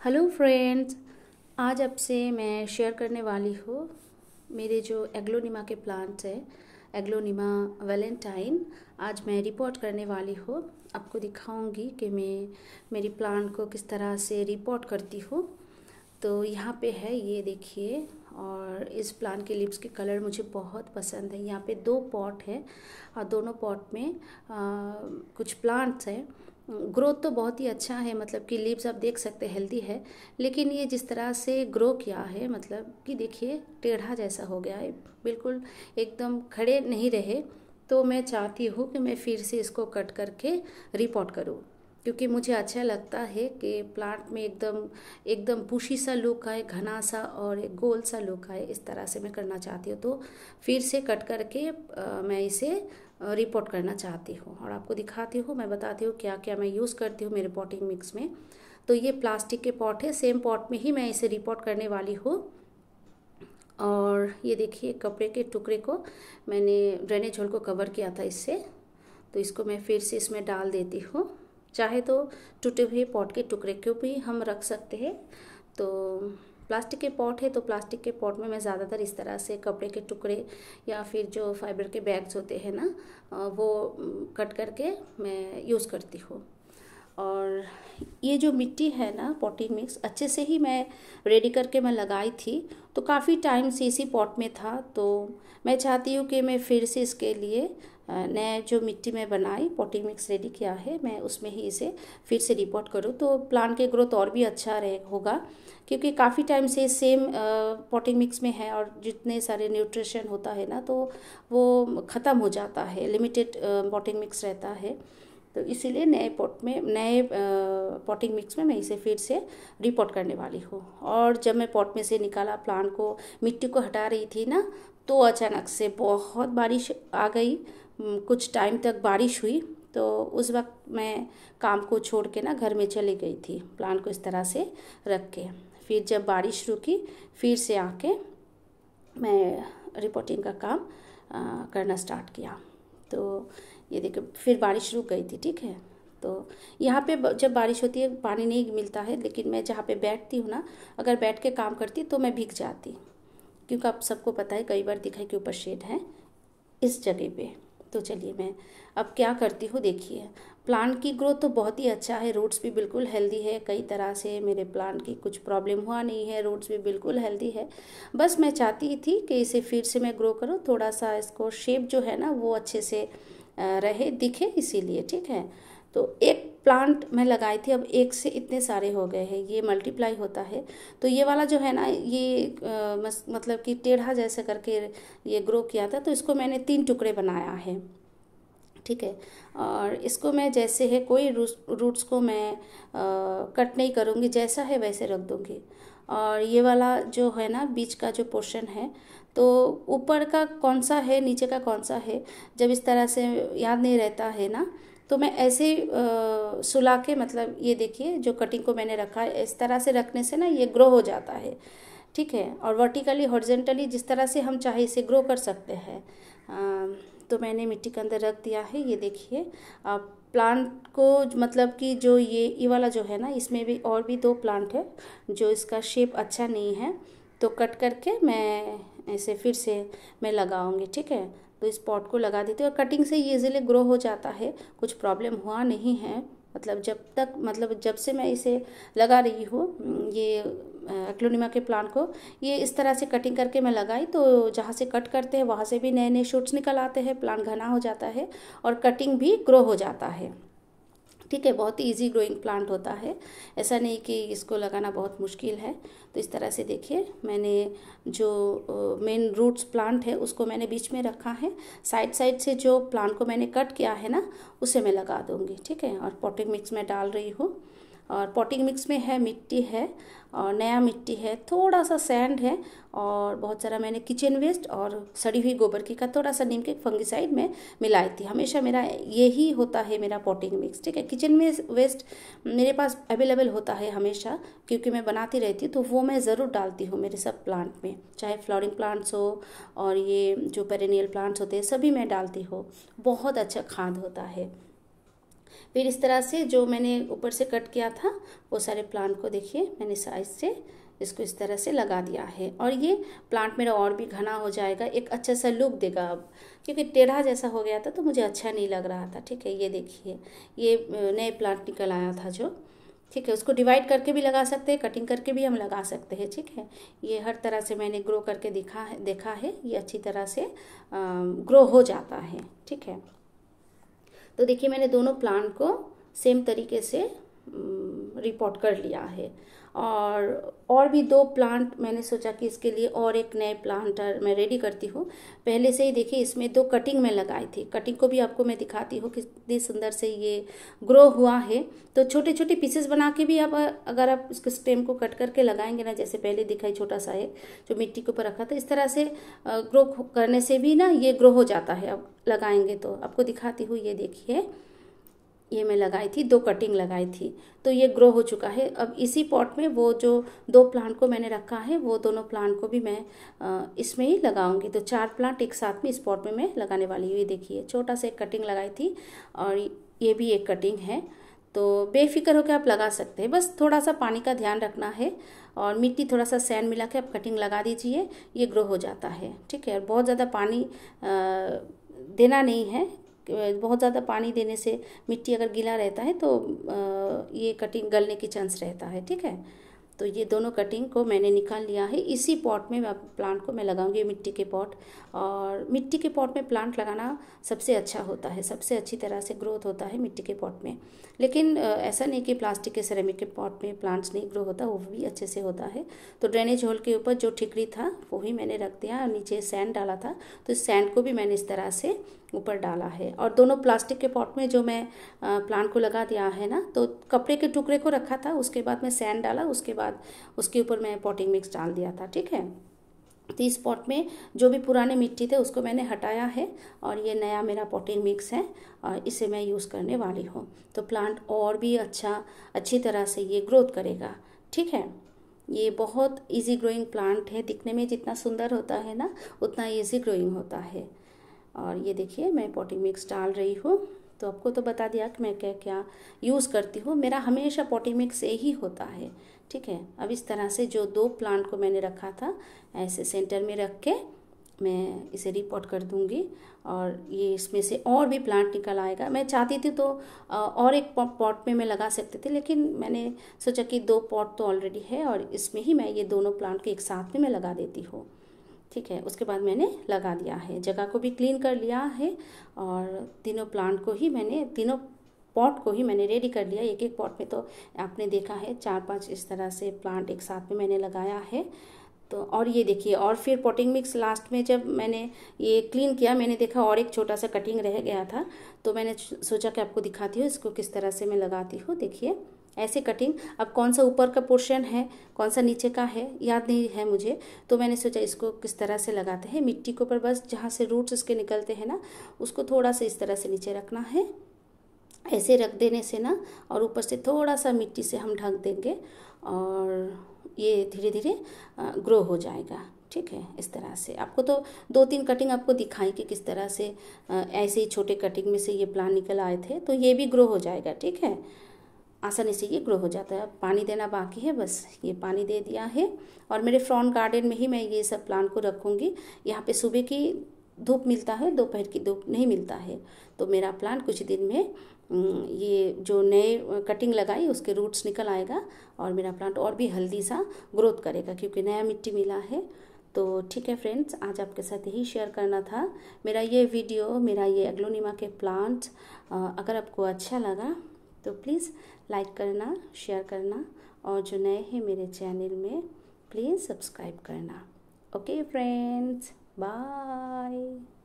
Hello friends. आज आपसे मैं शेयर करने वाली हूँ मेरे जो एग्लोनिमा के प्लांट्स हैं, एग्लोनिमा वैलेंटाइन। आज मैं रिपोर्ट करने वाली हूँ। आपको दिखाऊंगी कि मैं मेरी प्लांट को किस तरह से रिपोर्ट करती हूँ। तो यहाँ पे है, ये देखिए। और इस प्लांट के लीव्स के कलर मुझे बहुत पसंद है। यहाँ पे 2 पॉट है और दोनों पॉट में कुछ प्लांट्स हैं। ग्रोथ तो बहुत ही अच्छा है, मतलब कि लीव्स आप देख सकते हैं हेल्दी है। लेकिन ये जिस तरह से ग्रो किया है, मतलब कि देखिए टेढ़ा जैसा हो गया है, बिल्कुल एकदम खड़े नहीं रहे। तो मैं चाहती हूँ कि मैं फिर से इसको कट करके रिपोर्ट करूँ, क्योंकि मुझे अच्छा लगता है कि प्लांट में एकदम एकदम बुशी सा लुक आए, घना सा और एक गोल सा लुक आए। इस तरह से मैं करना चाहती हूँ। तो फिर से कट करके मैं इसे रिपोर्ट करना चाहती हूँ और आपको दिखाती हूँ। मैं बताती हूँ क्या क्या मैं यूज़ करती हूँ मेरे पॉटिंग मिक्स में। तो ये प्लास्टिक के पॉट है, सेम पॉट में ही मैं इसे रिपोर्ट करने वाली हूँ। और ये देखिए, कपड़े के टुकड़े को मैंने ड्रेनेज होल को कवर किया था इससे। तो इसको मैं फिर से इसमें डाल देती हूँ। चाहे तो टूटे हुए पॉट के टुकड़े को भी हम रख सकते हैं। तो प्लास्टिक के पॉट है, तो प्लास्टिक के पॉट में मैं ज़्यादातर इस तरह से कपड़े के टुकड़े या फिर जो फाइबर के बैग्स होते हैं ना, वो कट करके मैं यूज़ करती हूँ। और ये जो मिट्टी है ना, पॉटिंग मिक्स अच्छे से ही मैं रेडी करके मैं लगाई थी। तो काफ़ी टाइम से इसी पॉट में था। तो मैं चाहती हूँ कि मैं फिर से इसके लिए नए जो मिट्टी में बनाई पॉटिंग मिक्स रेडी किया है, मैं उसमें ही इसे फिर से रिपोर्ट करूँ तो प्लांट के ग्रोथ और भी अच्छा रहे होगा। क्योंकि काफ़ी टाइम से सेम पॉटिंग मिक्स में है और जितने सारे न्यूट्रिशन होता है ना, तो वो ख़त्म हो जाता है, लिमिटेड पॉटिंग मिक्स रहता है। तो इसीलिए नए पॉट में, नए पॉटिंग मिक्स में मैं इसे फिर से रिपोर्ट करने वाली हूँ। और जब मैं पॉट में से निकाला, प्लांट को मिट्टी को हटा रही थी ना, तो अचानक से बहुत बारिश आ गई। कुछ टाइम तक बारिश हुई। तो उस वक्त मैं काम को छोड़ के ना घर में चली गई थी, प्लांट को इस तरह से रख के। फिर जब बारिश रुकी, फिर से आके मैं रिपोर्टिंग का काम करना स्टार्ट किया। तो ये देखो, फिर बारिश रुक गई थी, ठीक है। तो यहाँ पे जब बारिश होती है पानी नहीं मिलता है, लेकिन मैं जहाँ पे बैठती हूँ ना, अगर बैठ के काम करती तो मैं भीग जाती। क्योंकि आप सबको पता है, कई बार दिखाई के ऊपर शेड है इस जगह पे। तो चलिए मैं अब क्या करती हूँ, देखिए। प्लांट की ग्रोथ तो बहुत ही अच्छा है, रूट्स भी बिल्कुल हेल्दी है। कई तरह से मेरे प्लांट की कुछ प्रॉब्लम हुआ नहीं है, रूट्स भी बिल्कुल हेल्दी है। बस मैं चाहती थी कि इसे फिर से मैं ग्रो करूँ, थोड़ा सा इसको शेप जो है ना वो अच्छे से रहे, दिखे, इसीलिए, ठीक है। तो एक प्लांट मैं लगाई थी, अब एक से इतने सारे हो गए हैं, ये मल्टीप्लाई होता है। तो ये वाला जो है ना, ये मतलब कि टेढ़ा जैसे करके ये ग्रो किया था, तो इसको मैंने 3 टुकड़े बनाया है, ठीक है। और इसको मैं जैसे है, कोई रूट्स को मैं कट नहीं करूँगी, जैसा है वैसे रख दूँगी। और ये वाला जो है ना, बीच का जो पोर्शन है, तो ऊपर का कौन सा है, नीचे का कौन सा है, जब इस तरह से याद नहीं रहता है ना, तो मैं ऐसे सुला के, मतलब ये देखिए जो कटिंग को मैंने रखा है, इस तरह से रखने से ना ये ग्रो हो जाता है, ठीक है। और वर्टिकली, हॉरिजॉन्टली, जिस तरह से हम चाहे इसे ग्रो कर सकते हैं। तो मैंने मिट्टी के अंदर रख दिया है, ये देखिए। आप प्लांट को, मतलब कि जो ये वाला जो है ना, इसमें भी और भी 2 प्लांट है जो इसका शेप अच्छा नहीं है, तो कट करके मैं ऐसे फिर से मैं लगाऊंगी, ठीक है। तो इस पॉट को लगा देती हूँ और कटिंग से ये इजीली ग्रो हो जाता है, कुछ प्रॉब्लम हुआ नहीं है। मतलब जब तक, मतलब जब से मैं इसे लगा रही हूँ, ये एग्लोनिमा के प्लांट को, ये इस तरह से कटिंग करके मैं लगाई, तो जहाँ से कट करते हैं वहाँ से भी नए नए शूट्स निकल आते हैं, प्लांट घना हो जाता है और कटिंग भी ग्रो हो जाता है, ठीक है। बहुत ही इजी ग्रोइंग प्लांट होता है, ऐसा नहीं कि इसको लगाना बहुत मुश्किल है। तो इस तरह से देखिए, मैंने जो मेन रूट्स प्लांट है उसको मैंने बीच में रखा है, साइड साइड से जो प्लांट को मैंने कट किया है ना, उसे मैं लगा दूंगी, ठीक है। और पॉटिंग मिक्स में डाल रही हूँ। और पॉटिंग मिक्स में है, मिट्टी है और नया मिट्टी है, थोड़ा सा सैंड है और बहुत सारा मैंने किचन वेस्ट और सड़ी हुई गोबर की का थोड़ा सा नीम के फंगिसाइड में मिलाई थी। हमेशा मेरा यही होता है, मेरा पॉटिंग मिक्स, ठीक है। किचन में वेस्ट मेरे पास अवेलेबल होता है हमेशा, क्योंकि मैं बनाती रहती हूँ, तो वो मैं ज़रूर डालती हूँ मेरे सब प्लांट में, चाहे फ्लावरिंग प्लांट्स हो और ये जो पेरेनियल प्लांट्स होते हैं, सभी मैं डालती हूँ। बहुत अच्छा खाद होता है। फिर इस तरह से जो मैंने ऊपर से कट किया था वो सारे प्लांट को देखिए मैंने साइज से इसको इस तरह से लगा दिया है। और ये प्लांट मेरा और भी घना हो जाएगा, एक अच्छा सा लुक देगा अब, क्योंकि टेढ़ा जैसा हो गया था तो मुझे अच्छा नहीं लग रहा था। ठीक है, ये देखिए ये नए प्लांट निकल आया था जो, ठीक है, उसको डिवाइड करके भी लगा सकते हैं, कटिंग करके भी हम लगा सकते हैं। ठीक है, ये हर तरह से मैंने ग्रो करके देखा है, ये अच्छी तरह से ग्रो हो जाता है। ठीक है, तो देखिए मैंने दोनों प्लांट को सेम तरीके से रिपोर्ट कर लिया है। और भी 2 प्लांट मैंने सोचा कि इसके लिए और एक नए प्लांटर मैं रेडी करती हूँ। पहले से ही देखिए इसमें 2 कटिंग में लगाई थी, कटिंग को भी आपको मैं दिखाती हूँ कितनी सुंदर से ये ग्रो हुआ है। तो छोटे छोटे पीसेस बना के भी आप अगर आप इसके स्टेम को कट करके लगाएंगे ना, जैसे पहले दिखाई छोटा सा है जो मिट्टी के ऊपर रखा था, इस तरह से ग्रो करने से भी ना ये ग्रो हो जाता है। अब लगाएंगे तो आपको दिखाती हूँ, ये देखिए ये मैं लगाई थी, 2 कटिंग लगाई थी, तो ये ग्रो हो चुका है। अब इसी पॉट में वो जो 2 प्लांट को मैंने रखा है वो दोनों प्लांट को भी मैं इसमें ही लगाऊंगी। तो 4 प्लांट एक साथ में इस पॉट में मैं लगाने वाली हूँ। ये देखिए छोटा सा एक कटिंग लगाई थी और ये भी एक कटिंग है। तो बेफिक्र होकर आप लगा सकते हैं, बस थोड़ा सा पानी का ध्यान रखना है और मिट्टी थोड़ा सा सैंड मिला के आप कटिंग लगा दीजिए, ये ग्रो हो जाता है। ठीक है, और बहुत ज़्यादा पानी देना नहीं है, बहुत ज़्यादा पानी देने से मिट्टी अगर गीला रहता है तो ये कटिंग गलने की चांस रहता है। ठीक है, तो ये दोनों कटिंग को मैंने निकाल लिया है। इसी पॉट में प्लांट को मैं लगाऊंगी, मिट्टी के पॉट। और मिट्टी के पॉट में प्लांट लगाना सबसे अच्छा होता है, सबसे अच्छी तरह से ग्रोथ होता है मिट्टी के पॉट में। लेकिन ऐसा नहीं कि प्लास्टिक के सिरेमिक के पॉट में प्लांट्स नहीं ग्रो होता, वो भी अच्छे से होता है। तो ड्रेनेज होल के ऊपर जो ठिकरी था वो ही मैंने रख दिया और नीचे सैंड डाला था, तो इस सैंड को भी मैंने इस तरह से ऊपर डाला है। और दोनों प्लास्टिक के पॉट में जो मैं प्लांट को लगा दिया है ना, तो कपड़े के टुकड़े को रखा था, उसके बाद मैं सैंड डाला, उसके बाद उसके ऊपर मैं पॉटिंग मिक्स डाल दिया था। ठीक है, तो इस पॉट में जो भी पुराने मिट्टी थे उसको मैंने हटाया है और ये नया मेरा पॉटिंग मिक्स है और इसे मैं यूज़ करने वाली हूँ। तो प्लांट और भी अच्छी तरह से ये ग्रोथ करेगा। ठीक है, ये बहुत इजी ग्रोइंग प्लांट है, दिखने में जितना सुंदर होता है ना उतना इजी ग्रोइंग होता है। और ये देखिए मैं पॉटिंग मिक्स डाल रही हूँ, तो आपको तो बता दिया कि मैं क्या क्या यूज़ करती हूँ, मेरा हमेशा पॉटिंग मिक्स से ही होता है। ठीक है, अब इस तरह से जो 2 प्लांट को मैंने रखा था ऐसे सेंटर में रख के मैं इसे रिपोर्ट कर दूंगी और ये इसमें से और भी प्लांट निकल आएगा। मैं चाहती थी तो और एक पॉट में मैं लगा सकती थी, लेकिन मैंने सोचा कि 2 पॉट तो ऑलरेडी है और इसमें ही मैं ये दोनों प्लांट को एक साथ में मैं लगा देती हूँ। ठीक है, उसके बाद मैंने लगा दिया है, जगह को भी क्लीन कर लिया है और तीनों प्लांट को ही मैंने, तीनों पॉट को ही मैंने रेडी कर लिया। एक एक पॉट में तो आपने देखा है 4-5 इस तरह से प्लांट एक साथ में मैंने लगाया है। तो और ये देखिए, और फिर पॉटिंग मिक्स लास्ट में जब मैंने ये क्लीन किया मैंने देखा और एक छोटा सा कटिंग रह गया था, तो मैंने सोचा कि आपको दिखाती हूँ इसको किस तरह से मैं लगाती हूँ। देखिए ऐसे कटिंग, अब कौन सा ऊपर का पोर्शन है कौन सा नीचे का है याद नहीं है मुझे, तो मैंने सोचा इसको किस तरह से लगाते हैं। मिट्टी के ऊपर बस जहाँ से रूट्स इसके निकलते हैं ना उसको थोड़ा सा इस तरह से नीचे रखना है, ऐसे रख देने से ना, और ऊपर से थोड़ा सा मिट्टी से हम ढक देंगे और ये धीरे धीरे ग्रो हो जाएगा। ठीक है, इस तरह से आपको तो 2-3 कटिंग आपको दिखाई कि किस तरह से ऐसे ही छोटे कटिंग में से ये प्लांट निकल आए थे, तो ये भी ग्रो हो जाएगा। ठीक है, आसानी से ये ग्रो हो जाता है। अब पानी देना बाकी है, बस ये पानी दे दिया है और मेरे फ्रंट गार्डन में ही मैं ये सब प्लांट को रखूँगी। यहाँ पे सुबह की धूप मिलता है, दोपहर की धूप नहीं मिलता है, तो मेरा प्लांट कुछ दिन में ये जो नए कटिंग लगाई उसके रूट्स निकल आएगा और मेरा प्लांट और भी हेल्दी सा ग्रोथ करेगा क्योंकि नया मिट्टी मिला है। तो ठीक है फ्रेंड्स, आज आपके साथ यही शेयर करना था मेरा ये वीडियो, मेरा ये एग्लोनिमा के प्लांट्स। अगर आपको अच्छा लगा तो प्लीज़ लाइक करना, शेयर करना और जो नए हैं मेरे चैनल में प्लीज़ सब्सक्राइब करना। Okay friends, bye.